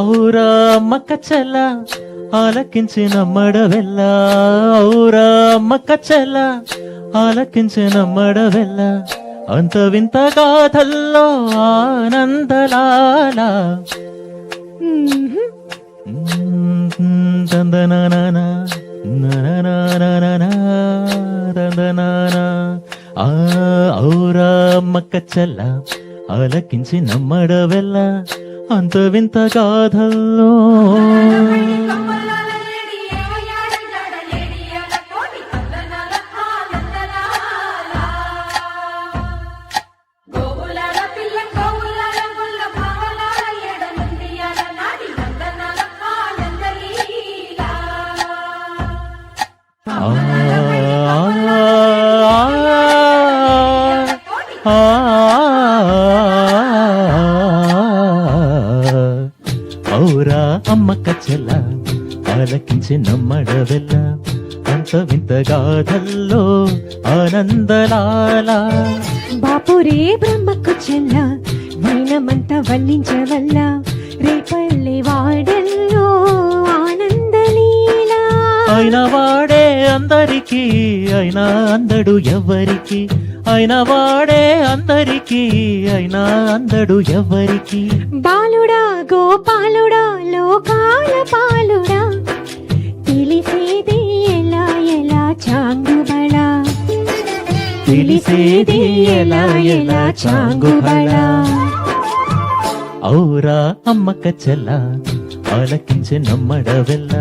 ఔరా మక్కచెల్ల ఆలకించి నమ్మడవెల్ల, ఔరా మక్కచెల్ల ఆలకించి నమ్మడవెల్ల, అంత వింత గాథల్లో ఆనందలాల దందనానా దందనానా. ఔరా మక్కచెల్ల ఆలకించి నమ్మడవెల్ల, అంత వింత గాథల్లో ఔరా అమ్మక్కచెల్ల ఆలకించి నమ్మడవెల్ల, అంత వింత గాథల్లో ఆనందలాల. బాపురే బ్రహ్మకు చెల్ల వైనమంత వల్లించవల్ల, రేపల్లె వాడల్లో ఆనందలీలా. అయిన వాడే అందరికీ అయినా అందడు ఎవ్వరికి, అయిన వాడే అందరికీ అయినా అందడు ఎవ్వరికి. బాలుడా గోపాలుడా లోకాల పాలుడా, తెలిసేది ఎలా ఎలా చాంగుబళ, తెలిసేది ఎలా ఎలా చాంగుబళ. ఔరా అమ్మక్కచెల్ల ఆలకించి నమ్మడవెల్ల,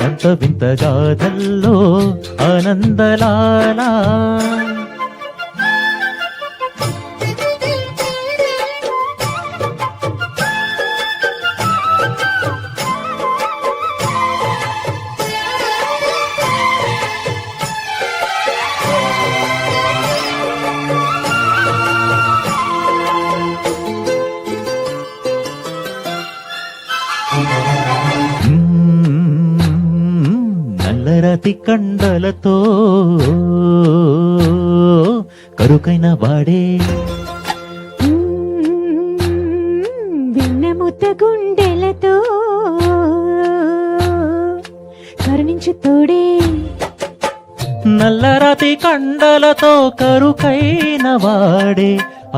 అంత వింత గాథల్లో ఆనందలాల. నల్లరతి కండలతో కరుకైన వాడే, విన్నముత గుండెలతో కరుణించు తోడే. నల్లరతి కండలతో కరుకైన వాడే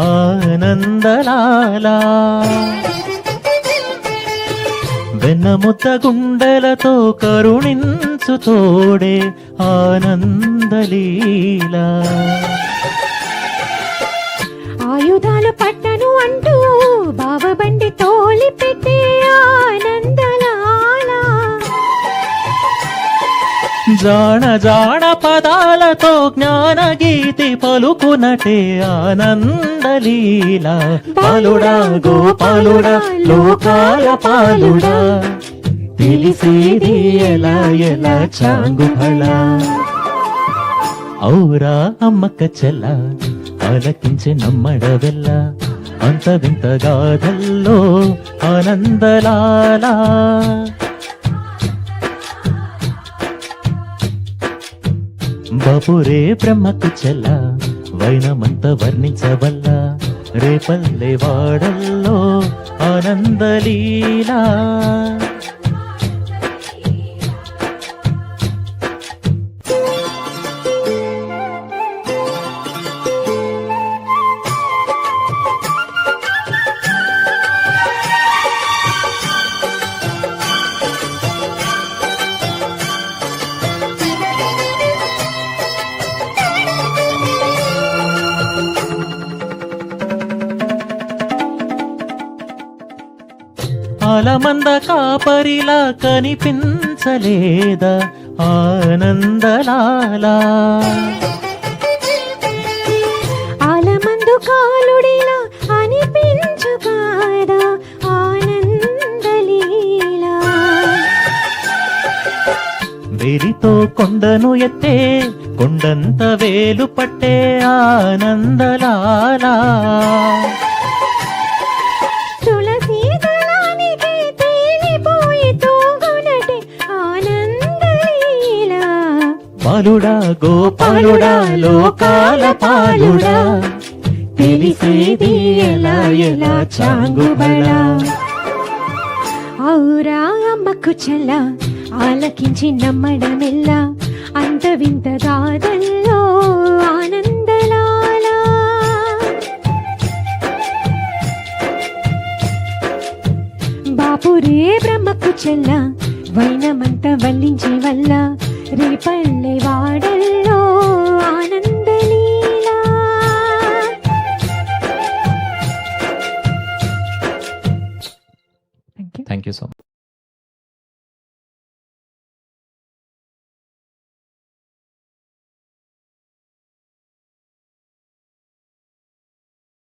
ఆనందలాలా, వెన్నముద్ద గుండెలతో కరుణించు తోడే ఆనందలీలా. ఆయుధాలు పట్టను అంటూ బావబండి తోలి పెట్టే ఆనందలాల, జాణ జాణ పదాలతో జ్ఞాన గీతి పలుకునటే ఆనందలీలా. పాలుడా గోపాలుడా లోకాల పాలుడా, తెలిసేది ఎలా ఎలా చాంగుబళ. ఔరా అమ్మక్కచెల్ల ఆలకించి నమ్మడవెల్ల, అంత వింత గాథల్లో ఆనందలాల. బాపురే బ్రహ్మకు చెల్ల వైనమంత వర్ణించవల్ల, రేపల్లె వాడల్లో ఆనందలీలా. ఆలమంద కాపరిలా కనిపించలేదా ఆనందలాలా, ఆలమందు కాలుడిలా అనిపించుగాదా ఆనందలీలా. వెరితో కొండను ఎత్తే కొండంత వేలు పట్టే ఆనందలాలా, పాలుడా గోపాలుడా లోకాల పాలుడా, తెలిసేది ఎలా ఎలా చాంగుబళ ఔరా అమ్మకు చెల్ల ఆలకించి నమ్మడమెల్లా అంత వింత గాథల్లో ఆనందలాల బాపురే బ్రహ్మకు చెల్ల వైనమంత వల్లించి వల్ల రేపల్లె వాడల్లో ఆనందలీలా థ్యాంక్ యూ సో మచ్.